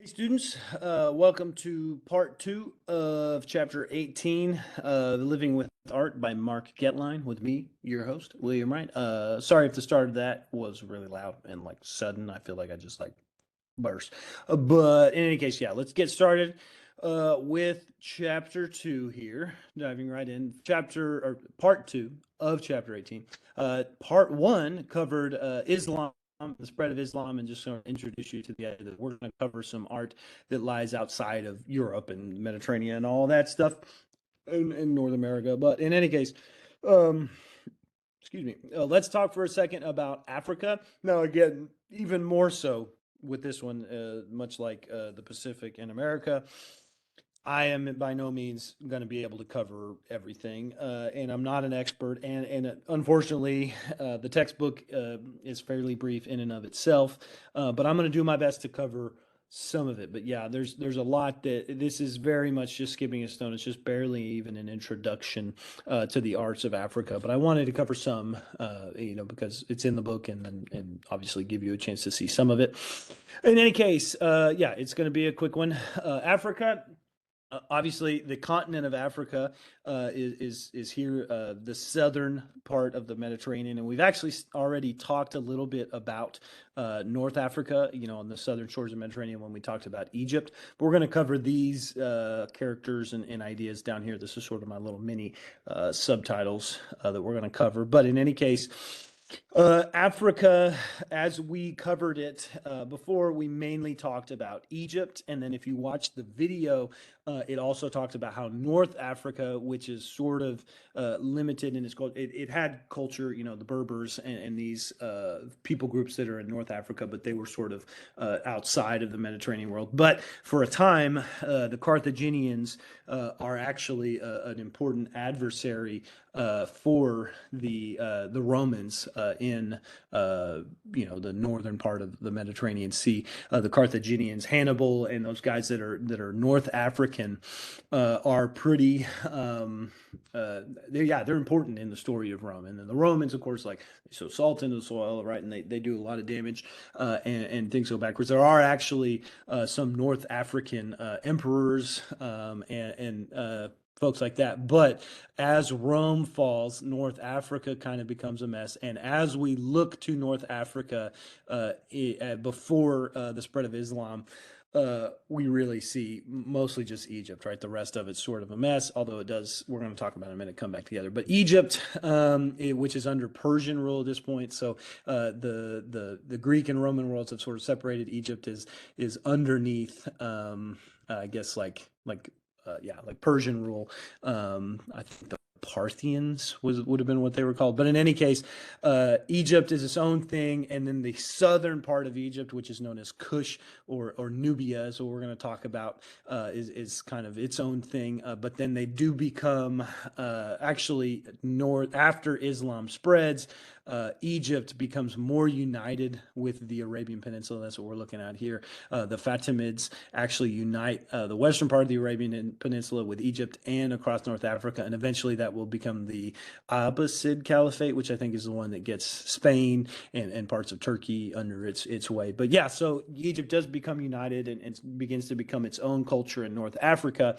Hey students, welcome to part two of chapter 18, The Living with Art by Mark Getlein, with me, your host, William Wright. Sorry if the start of that was really loud and like sudden. I feel like I just like burst. But in any case, yeah, let's get started with chapter two here, diving right in. Part two of chapter 18. Part one covered Islam, the spread of Islam, and just sort of introduce you to the idea that we're going to cover some art that lies outside of Europe and Mediterranean and all that stuff in North America. But in any case, um, excuse me, let's talk for a second about Africa. Now, again, even more so with this one, much like the Pacific and America. I am by no means going to be able to cover everything, and I'm not an expert. And unfortunately, the textbook is fairly brief in and of itself. But I'm going to do my best to cover some of it. But yeah, there's a lot that this is very much just skipping a stone. It's just barely even an introduction to the arts of Africa. But I wanted to cover some, because it's in the book, and obviously give you a chance to see some of it. In any case, yeah, it's going to be a quick one. Africa. Obviously, the continent of Africa is here, the southern part of the Mediterranean, and we've actually already talked a little bit about North Africa, on the southern shores of the Mediterranean when we talked about Egypt. But we're going to cover these characters and ideas down here. This is sort of my little mini subtitles that we're going to cover. But in any case, Africa, as we covered it before, we mainly talked about Egypt. And then if you watch the video, it also talked about how North Africa, which is sort of limited in its culture, it had culture, the Berbers and these people groups that are in North Africa, but they were sort of outside of the Mediterranean world. But for a time, the Carthaginians are actually an important adversary for the Romans in the northern part of the Mediterranean Sea. The Carthaginians, Hannibal, and those guys that are North African are pretty. They're important in the story of Rome. And then the Romans, of course, like they sow salt into the soil, right, and they do a lot of damage, and things go backwards. There are actually some North African emperors and folks like that. But as Rome falls, North Africa kind of becomes a mess. And as we look to North Africa before the spread of Islam, we really see mostly just Egypt, right? The rest of it's sort of a mess, although we're going to talk about it in a minute, come back together. But Egypt, which is under Persian rule at this point. So the Greek and Roman worlds have sort of separated. Egypt is underneath, I guess, like Persian rule. I think the Parthians would have been what they were called. But in any case, Egypt is its own thing, and then the southern part of Egypt, which is known as Kush or Nubia, is what we're going to talk about, is kind of its own thing. But then they do become actually north after Islam spreads. Egypt becomes more united with the Arabian Peninsula. That's what we're looking at here. The Fatimids actually unite the western part of the Arabian Peninsula with Egypt and across North Africa, and eventually that will become the Abbasid Caliphate, which I think is the one that gets Spain and parts of Turkey under its way. But yeah, so Egypt does become united and begins to become its own culture in North Africa.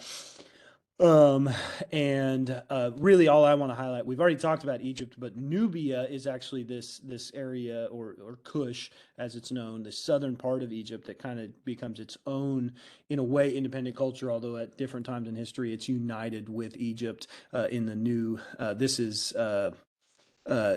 Um, and really, all I want to highlight, we've already talked about Egypt, but Nubia is actually this area or Kush, as it's known, the southern part of Egypt that kind of becomes its own, in a way, independent culture. Although at different times in history, it's united with Egypt in the new. This is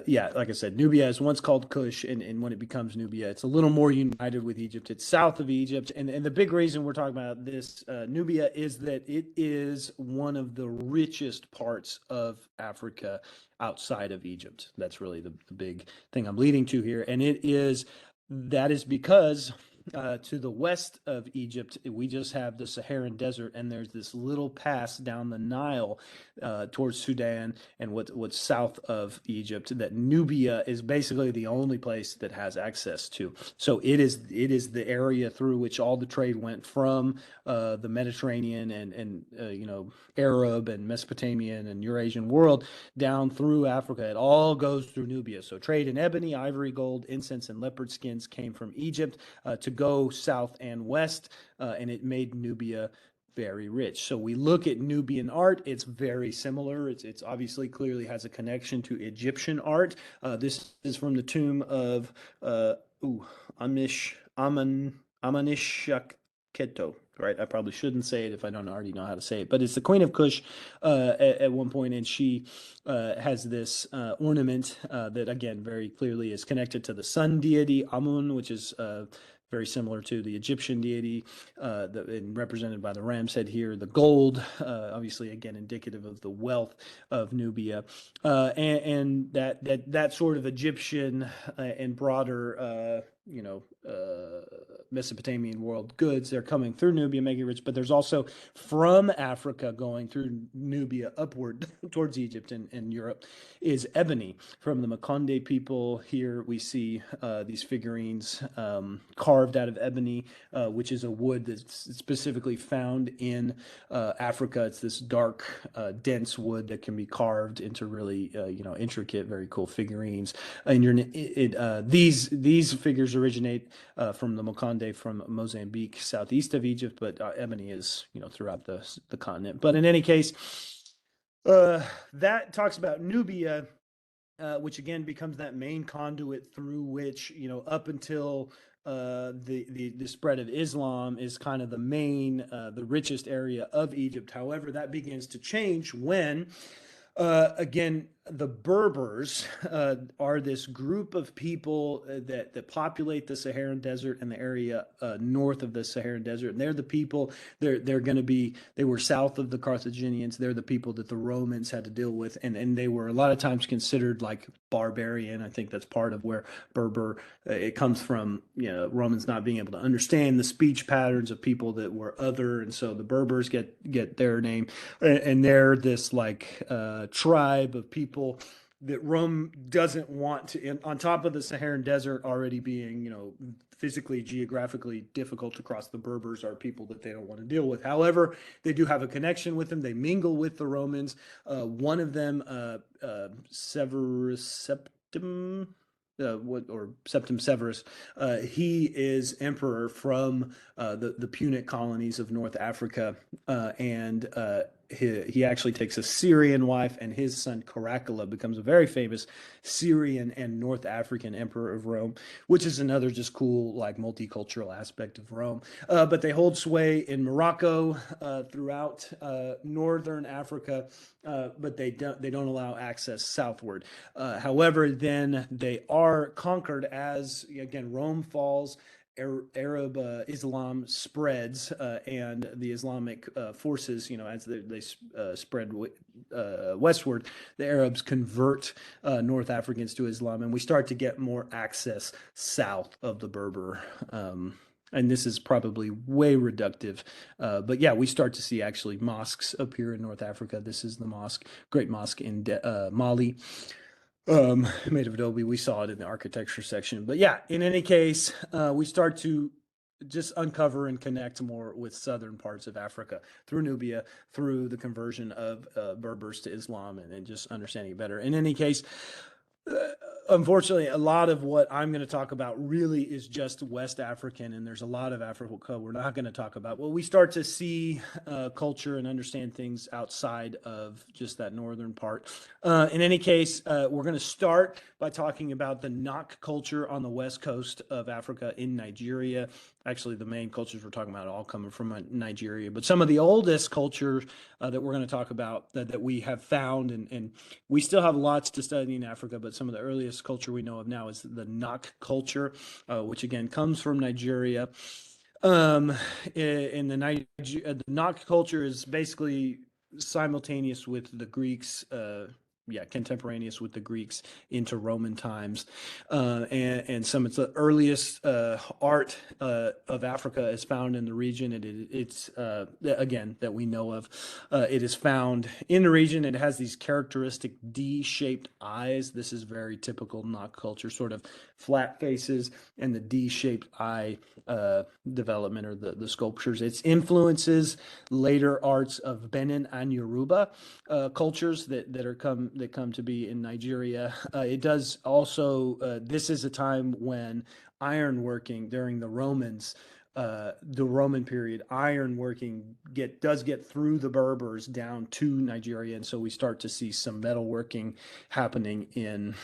yeah, like I said, Nubia is once called Kush, and when it becomes Nubia, it's a little more united with Egypt. It's south of Egypt, and the big reason we're talking about this Nubia is that it is one of the richest parts of Africa outside of Egypt. That's really the big thing I'm leading to here, and that is because to the west of Egypt, we just have the Saharan desert, and there's this little pass down the Nile towards Sudan and what's south of Egypt that Nubia is basically the only place that has access to. So it is the area through which all the trade went from the Mediterranean and Arab and Mesopotamian and Eurasian world down through Africa. It all goes through Nubia. So trade in ebony, ivory, gold, incense, and leopard skins came from Egypt to go south and west, and it made Nubia very rich. So we look at Nubian art; it's very similar. It's obviously clearly has a connection to Egyptian art. This is from the tomb of ooh, Amanishakheto. Right, I probably shouldn't say it if I don't already know how to say it, but it's the Queen of Kush at one point, and she has this ornament that, again, very clearly is connected to the sun deity Amun, which is very similar to the Egyptian deity, and represented by the ram's head here. The gold, obviously, again, indicative of the wealth of Nubia, and that sort of Egyptian and broader, Mesopotamian world goods. They're coming through Nubia, making it rich, but there's also from Africa going through Nubia upward towards Egypt and Europe is ebony. From the Makonde people here, we see these figurines carved out of ebony, which is a wood that's specifically found in Africa. It's this dark, dense wood that can be carved into really, intricate, very cool figurines. And these figures originate from the Makonde from Mozambique, southeast of Egypt, but ebony is, throughout the continent. But in any case, that talks about Nubia, which again becomes that main conduit through which, up until the spread of Islam is kind of the richest area of Egypt. However, that begins to change when, again, the Berbers are this group of people that populate the Saharan Desert and the area north of the Saharan Desert. And they're the people, they were south of the Carthaginians. They're the people that the Romans had to deal with. And they were a lot of times considered like barbarian. I think that's part of where Berber, it comes from, Romans not being able to understand the speech patterns of people that were other. And so the Berbers get their name. And they're this tribe of people that Rome doesn't want to, on top of the Saharan Desert already being, physically, geographically difficult to cross. The Berbers are people that they don't want to deal with. However, they do have a connection with them. They mingle with the Romans. One of them, Severus Septim, or Septim Severus, he is emperor from the Punic colonies of North Africa, and he actually takes a Syrian wife, and his son Caracalla becomes a very famous Syrian and North African emperor of Rome, which is another just cool multicultural aspect of Rome. But they hold sway in Morocco, throughout northern Africa, but they don't allow access southward. However, then they are conquered as, again, Rome falls. Arab Islam spreads, and the Islamic forces, as they spread westward, the Arabs convert North Africans to Islam, and we start to get more access south of the Berber. And this is probably way reductive, but yeah, we start to see actually mosques appear in North Africa. This is the Great Mosque in Mali. Made of adobe. We saw it in the architecture section. But yeah, in any case, we start to just uncover and connect more with southern parts of Africa through Nubia, through the conversion of Berbers to Islam, and just understanding it better. In any case, unfortunately, a lot of what I'm going to talk about really is just West African, and there's a lot of Africa we're not going to talk about. Well, we start to see culture and understand things outside of just that northern part. In any case, we're going to start by talking about the Nok culture on the west coast of Africa in Nigeria. Actually, the main cultures we're talking about all coming from Nigeria, but some of the oldest cultures that we're going to talk about that we have found, and we still have lots to study in Africa, but some of the earliest culture we know of now is the Nok culture, which again comes from Nigeria. In the Nok culture is basically simultaneous with the Greeks, contemporaneous with the Greeks into Roman times. And some of the earliest art of Africa is found in the region. It's again, that we know of. It is found in the region. It has these characteristic D-shaped eyes. This is very typical Nok culture, sort of flat faces and the D-shaped eye development, or the sculptures. Its influences later arts of Benin and Yoruba cultures that come to be in Nigeria. It does also, this is a time when ironworking during the Roman period, ironworking does get through the Berbers down to Nigeria, and so we start to see some metalworking happening in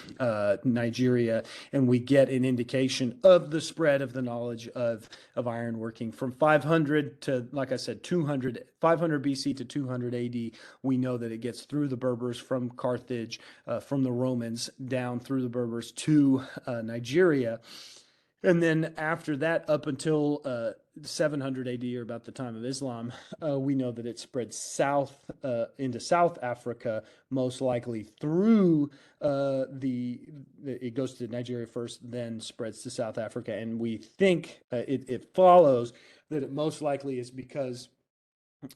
Nigeria, and we get an indication of the spread of the knowledge of ironworking from 500 to, like I said, 500 BC to 200 AD. We know that it gets through the Berbers from Carthage, from the Romans down through the Berbers to Nigeria. And then after that, up until 700 AD, or about the time of Islam, we know that it spread south into South Africa, most likely through it goes to Nigeria first, then spreads to South Africa. And we think it follows that it most likely is because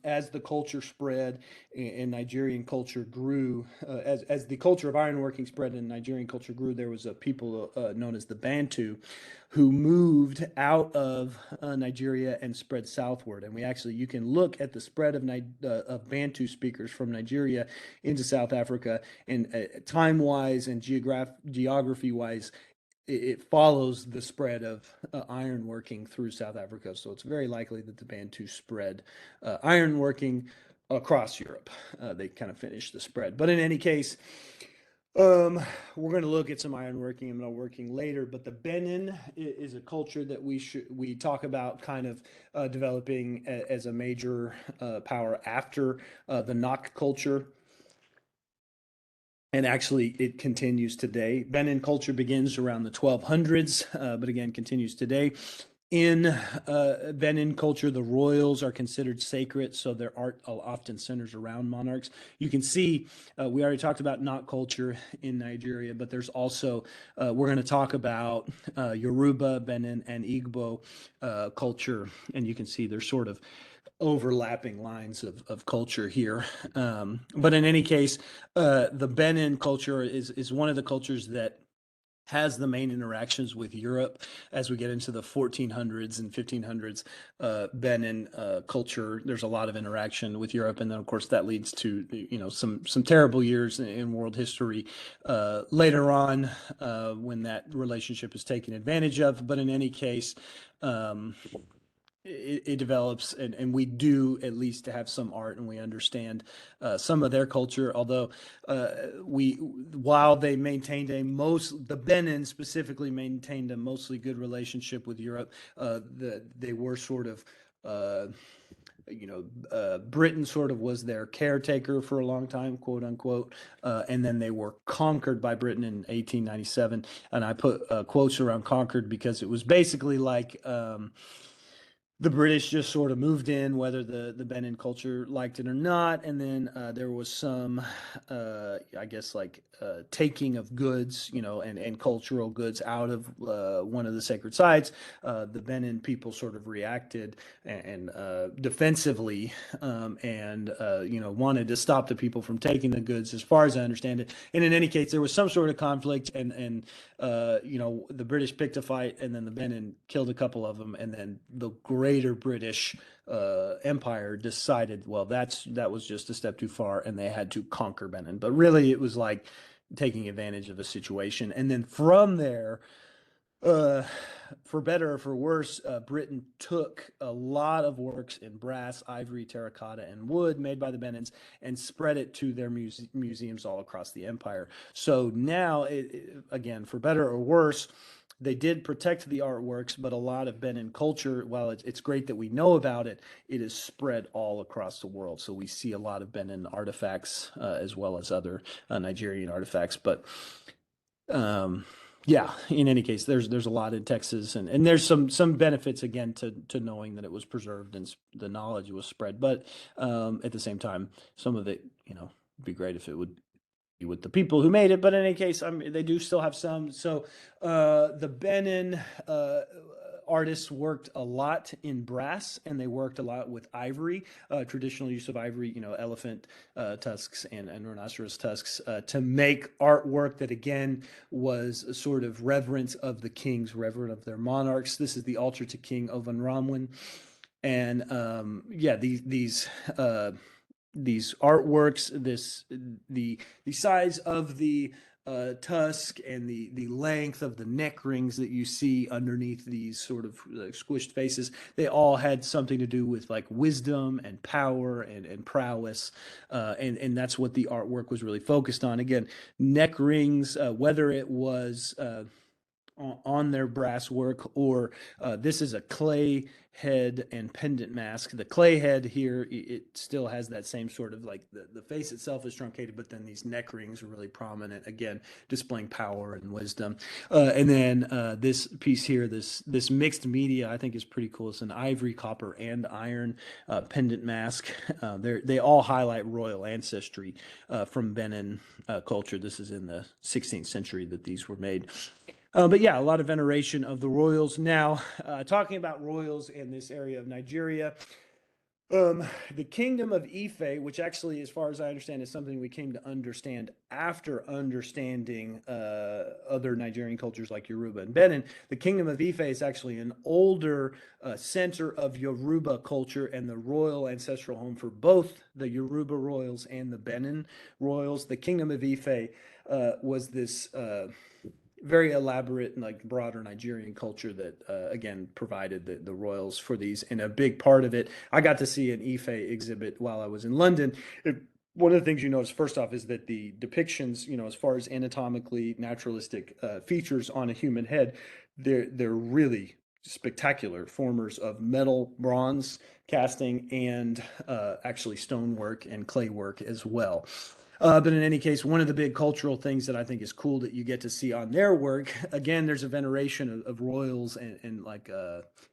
as the culture spread and Nigerian culture grew, as the culture of ironworking spread and Nigerian culture grew, there was a people known as the Bantu who moved out of Nigeria and spread southward. And you can look at the spread of Bantu speakers from Nigeria into South Africa, and time-wise and geography-wise, it follows the spread of ironworking through South Africa. So it's very likely that the Bantu spread ironworking across Europe. They kind of finished the spread. But in any case, we're going to look at some ironworking and metalworking later. But the Benin is a culture that we talk about kind of developing as a major power after the Nok culture. And actually, it continues today. Benin culture begins around the 1200s, but again, continues today. In Benin culture, the royals are considered sacred, so their art often centers around monarchs. You can see, we already talked about Nok culture in Nigeria, but there's also, we're going to talk about Yoruba, Benin, and Igbo culture, and you can see there's sort of overlapping lines of culture here. But in any case, the Benin culture is one of the cultures that has the main interactions with Europe as we get into the 1400s and 1500s. Benin culture, there's a lot of interaction with Europe, and then of course that leads to some terrible years in world history later on when that relationship is taken advantage of. But in any case, it develops, and we do at least have some art, and we understand some of their culture. Although while they maintained the Benin specifically maintained a mostly good relationship with Europe, they were sort of Britain sort of was their caretaker for a long time, quote unquote, and then they were conquered by Britain in 1897. And I put quotes around conquered because it was basically like the British just sort of moved in, whether the Benin culture liked it or not, and then there was some, I guess, like taking of goods, and cultural goods out of one of the sacred sites. The Benin people sort of reacted and defensively, and wanted to stop the people from taking the goods, as far as I understand it. And in any case, there was some sort of conflict, and the British picked a fight, and then the Benin killed a couple of them, and then the greater British Empire decided, well, that was just a step too far, and they had to conquer Benin. But really, it was like taking advantage of a situation. And then from there, for better or for worse, Britain took a lot of works in brass, ivory, terracotta, and wood made by the Benins and spread it to their museums all across the empire. So now, again, for better or worse, they did protect the artworks, but a lot of Benin culture, while it's great that we know about it, it is spread all across the world. So we see a lot of Benin artifacts as well as other Nigerian artifacts. But yeah, in any case, there's a lot in Texas, and there's some benefits again to knowing that it was preserved and the knowledge was spread. But at the same time, some of it, would be great if it would be with the people who made it. But in any case, they do still have some. So the Benin artists worked a lot in brass, and they worked a lot with ivory, traditional use of ivory, elephant tusks and rhinoceros tusks, to make artwork that again was a sort of reverence of the kings, reverence of their monarchs. This is the altar to King Ovanramwen. And yeah, these artworks, the size of the tusk and the length of the neck rings that you see underneath these sort of squished faces, they all had something to do with like wisdom and power and prowess, and that's what the artwork was really focused on. Again, neck rings, whether it was on their brass work, or this is a clay head and pendant mask. The clay head here, it still has that same sort of like the face itself is truncated, but then these neck rings are really prominent, again, displaying power and wisdom. And then this piece here, this mixed media, I think is pretty cool. It's an ivory, copper, and iron pendant mask. They all highlight royal ancestry from Benin culture. This is in the 16th century that these were made. But yeah, a lot of veneration of the royals. Now, talking about royals in this area of Nigeria, the kingdom of Ife, which actually, as far as I understand, is something we came to understand after understanding other Nigerian cultures like Yoruba and Benin. The kingdom of Ife is actually an older center of Yoruba culture and the royal ancestral home for both the Yoruba royals and the Benin royals. The kingdom of Ife was this very elaborate and like broader Nigerian culture that again provided the royals for these. And a big part of it, I got to see an Ife exhibit while I was in London. One of the things you notice first off is that the depictions, as far as anatomically naturalistic features on a human head, they're really spectacular formers of metal, bronze casting, and actually stonework and clay work as well. But in any case, one of the big cultural things that I think is cool that you get to see on their work, again, there's a veneration of royals and like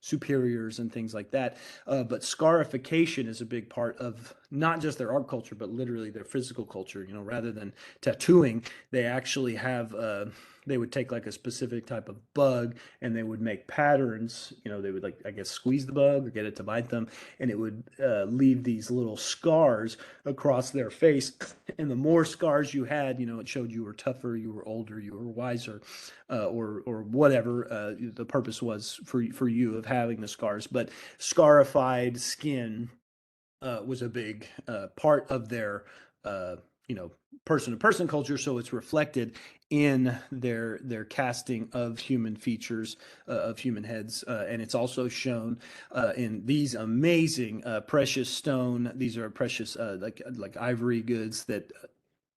superiors and things like that. But scarification is a big part of not just their art culture, but literally their physical culture. Rather than tattooing, they actually have. They would take like a specific type of bug and they would make patterns. They would, like, I guess, squeeze the bug or get it to bite them, and it would leave these little scars across their face. And the more scars you had, it showed you were tougher, you were older, you were wiser, or whatever the purpose was for you of having the scars. But scarified skin was a big part of their person to person culture, so it's reflected in their casting of human features, of human heads, and it's also shown in these amazing precious stone. These are precious like ivory goods that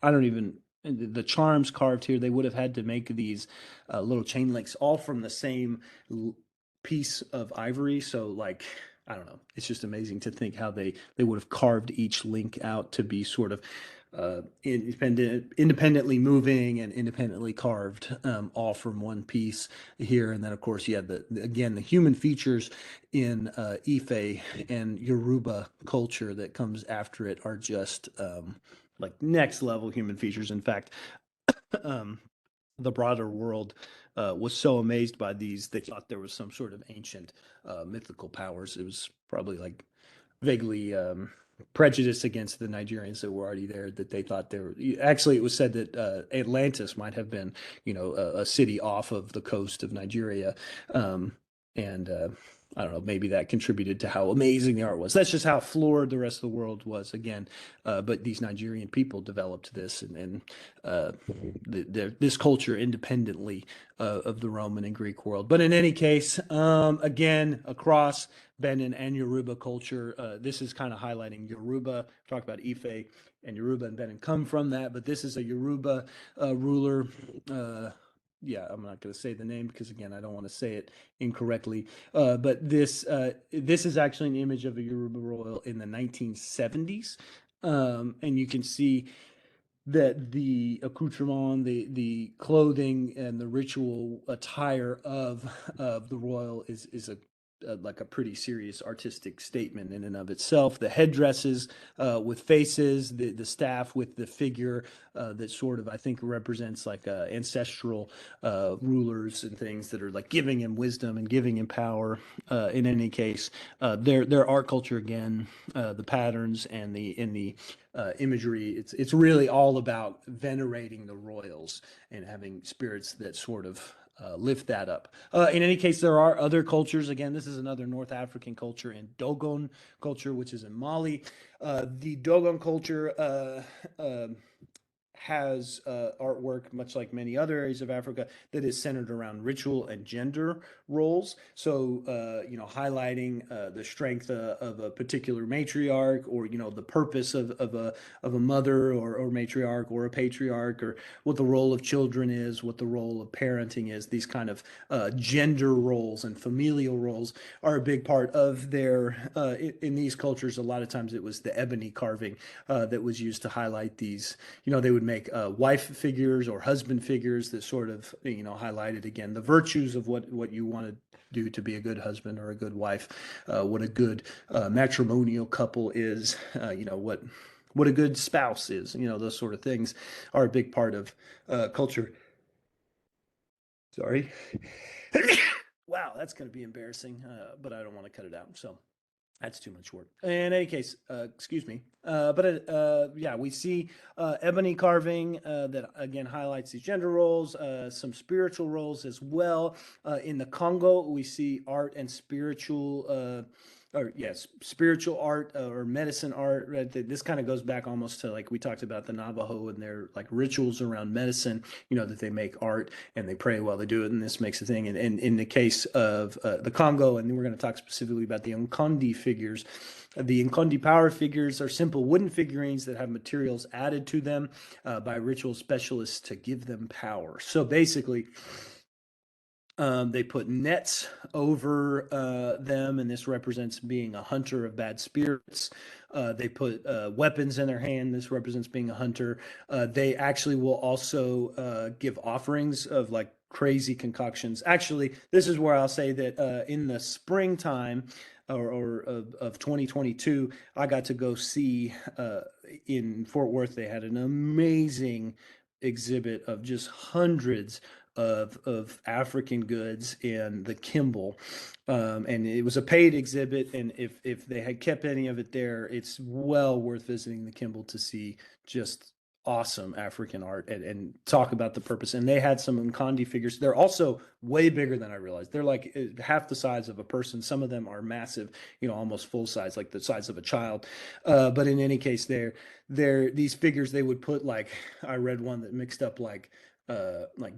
I don't even, the charms carved here. They would have had to make these little chain links all from the same piece of ivory. So, like, I don't know. It's just amazing to think how they would have carved each link out to be sort of independently moving and independently carved, all from one piece here. And then, of course, you have the human features in Ife and Yoruba culture that comes after it are just like next level human features. In fact, um, the broader world was so amazed by these, they thought there was some sort of ancient mythical powers. It was probably like vaguely prejudiced against the Nigerians that were already there, that they thought they were. Actually, it was said that Atlantis might have been, a city off of the coast of Nigeria. And I don't know, maybe that contributed to how amazing the art was. That's just how floored the rest of the world was again. But these Nigerian people developed this and this culture independently of the Roman and Greek world. But in any case, again, across Benin and Yoruba culture, this is kind of highlighting Yoruba. Talk about Ife and Yoruba and Benin come from that, but this is a Yoruba ruler. Yeah, I'm not going to say the name because, again, I don't want to say it incorrectly. But this is actually an image of a Yoruba royal in the 1970s, and you can see that the accoutrement, the clothing, and the ritual attire of the royal is a like a pretty serious artistic statement in and of itself. The headdresses with faces, the staff with the figure that sort of, I think, represents like ancestral rulers and things that are like giving him wisdom and giving him power. In any case, their art culture, again, the patterns and the imagery, it's really all about venerating the royals and having spirits that sort of lift that up. In any case, there are other cultures. Again, this is another North African culture, in Dogon culture, which is in Mali. The Dogon culture has artwork, much like many other areas of Africa, that is centered around ritual and gender roles. So, highlighting the strength of a particular matriarch, or the purpose of a mother, or matriarch, or a patriarch, or what the role of children is, what the role of parenting is. These kind of gender roles and familial roles are a big part of their in these cultures. A lot of times it was the ebony carving that was used to highlight these. They would make wife figures or husband figures that sort of highlighted again the virtues of what you want to do to be a good husband or a good wife, what a good matrimonial couple is, what a good spouse is. Those sort of things are a big part of culture. Sorry. Wow, that's going to be embarrassing, but I don't want to cut it out. So that's too much work. In any case, excuse me. Yeah, we see ebony carving that again highlights these gender roles, some spiritual roles as well. In the Congo, we see art and spiritual art or medicine art. Right? This kind of goes back almost to, like we talked about, the Navajo and their like rituals around medicine. That they make art and they pray while they do it, and this makes a thing. And in the case of the Congo, and then we're going to talk specifically about the Nkondi figures. The Nkondi power figures are simple wooden figurines that have materials added to them by ritual specialists to give them power. So basically, they put nets over them, and this represents being a hunter of bad spirits. They put weapons in their hand. This represents being a hunter. They actually will also give offerings of like crazy concoctions. Actually, this is where I'll say that in the springtime or of 2022, I got to go see in Fort Worth. They had an amazing exhibit of just hundreds of African goods in the Kimball. And it was a paid exhibit. And if they had kept any of it there, it's well worth visiting the Kimball to see just awesome African art and talk about the purpose. And they had some Nkondi figures. They're also way bigger than I realized. They're like half the size of a person. Some of them are massive, almost full size, like the size of a child. But in any case, these figures, they would put, like, I read one that mixed up like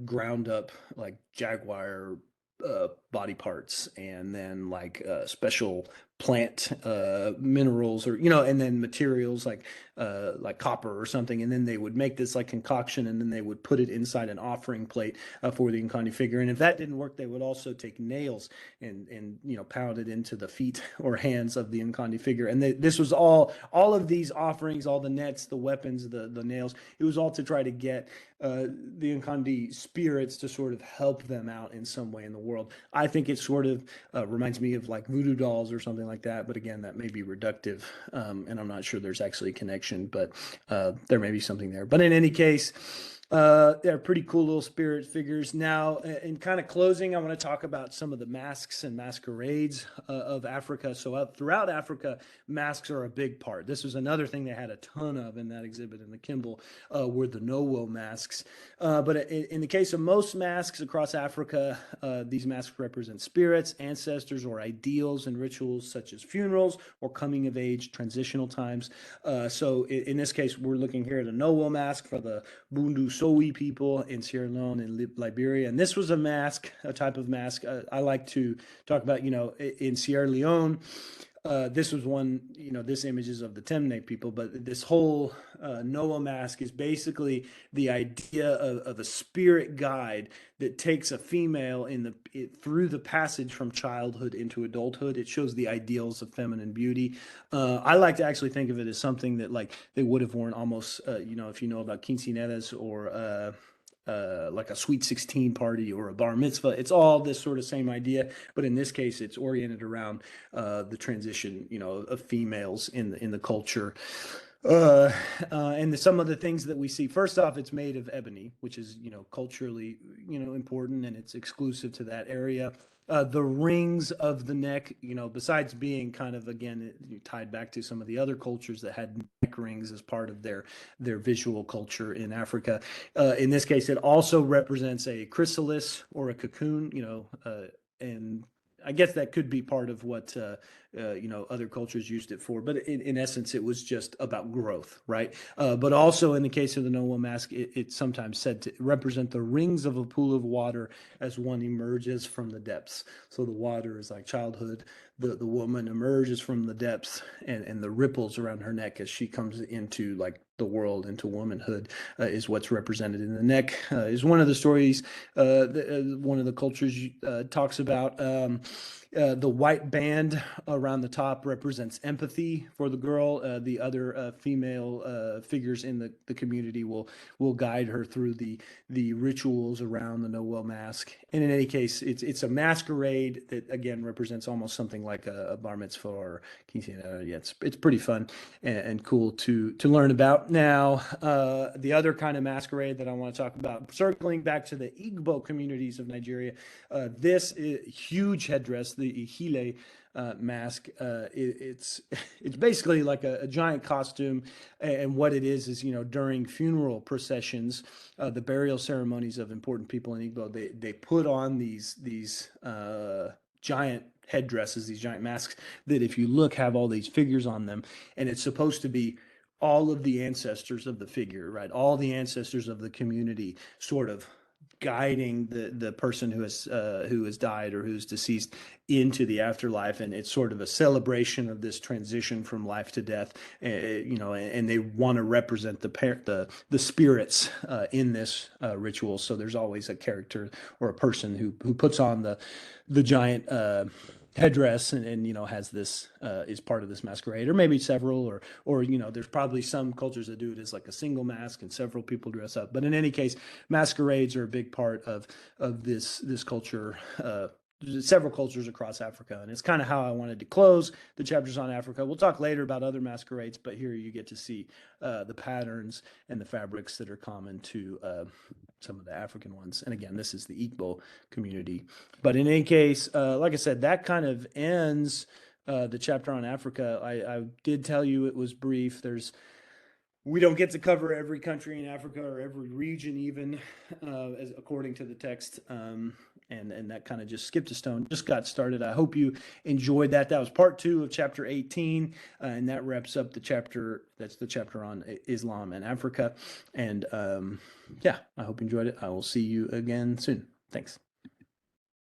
ground up like jaguar body parts, and then like special plant minerals, or and then materials like copper or something, and then they would make this like concoction, and then they would put it inside an offering plate for the Nkondi figure. And if that didn't work, they would also take nails and pound it into the feet or hands of the Nkondi figure. And this was all of these offerings, all the nets, the weapons, the nails. It was all to try to get the Nkondi spirits to sort of help them out in some way in the world. I think it sort of reminds me of like voodoo dolls or something like that. But again, that may be reductive, and I'm not sure there's actually a connection, but there may be something there. But in any case, they're pretty cool little spirit figures. Now, in kind of closing, I want to talk about some of the masks and masquerades of Africa. So throughout Africa, masks are a big part. This was another thing they had a ton of in that exhibit in the Kimball, were the Nowo masks. But in the case of most masks across Africa, these masks represent spirits, ancestors, or ideals and rituals such as funerals or coming of age, transitional times. So in this case, we're looking here at a Nowo mask for the Bundu Sowi people in Sierra Leone and Liberia. And this was a type of mask I like to talk about, in Sierra Leone. This was one, this image is of the Temne people, but this whole Noah mask is basically the idea of a spirit guide that takes a female through the passage from childhood into adulthood. It shows the ideals of feminine beauty. I like to actually think of it as something that like they would have worn almost, if you know about quinceañeras or like a sweet 16 party or a bar mitzvah. It's all this sort of same idea, but in this case, it's oriented around the transition, of females in the culture. And some of the things that we see, first off, it's made of ebony, which is, culturally, important, and it's exclusive to that area. The rings of the neck, besides being kind of, again, tied back to some of the other cultures that had neck rings as part of their visual culture in Africa. In this case, it also represents a chrysalis or a cocoon, and I guess that could be part of what other cultures used it for, but in essence, it was just about growth, right? But also in the case of the Noah mask, it's sometimes said to represent the rings of a pool of water as one emerges from the depths. So the water is like childhood. The woman emerges from the depths, and the ripples around her neck as she comes into like the world, into womanhood, is what's represented in the neck. Is one of the stories. One of the cultures talks about. The white band around the top represents empathy for the girl. The other female figures in the community will guide her through the rituals around the Noel mask. And in any case, it's a masquerade that again represents almost something like a bar mitzvah or quinceañera. Yeah, it's pretty fun and cool to learn about. Now, the other kind of masquerade that I want to talk about, circling back to the Igbo communities of Nigeria, this huge headdress, the ihile mask. It's basically like a giant costume, and what it is during funeral processions, the burial ceremonies of important people in Igbo, they put on these giant headdresses, these giant masks that, if you look, have all these figures on them, and it's supposed to be all of the ancestors of the figure, right? All the ancestors of the community, sort of guiding the person who has died or who's deceased into the afterlife, and it's sort of a celebration of this transition from life to death. And they want to represent the spirits in this ritual. So there's always a character or a person who puts on the giant headdress and has this is part of this masquerade, or maybe several, or there's probably some cultures that do it as like a single mask and several people dress up. But in any case, masquerades are a big part of this culture. Several cultures across Africa, and it's kind of how I wanted to close the chapters on Africa. We'll talk later about other masquerades, but here you get to see the patterns and the fabrics that are common to some of the African ones. And again, this is the Igbo community. But in any case, like I said, that kind of ends the chapter on Africa. I did tell you it was brief. We don't get to cover every country in Africa or every region even, as according to the text. And that kind of just skipped a stone, just got started. I hope you enjoyed that. That was part 2 of chapter 18, and that wraps up the chapter. That's the chapter on Islam and Africa. And yeah, I hope you enjoyed it. I will see you again soon. Thanks.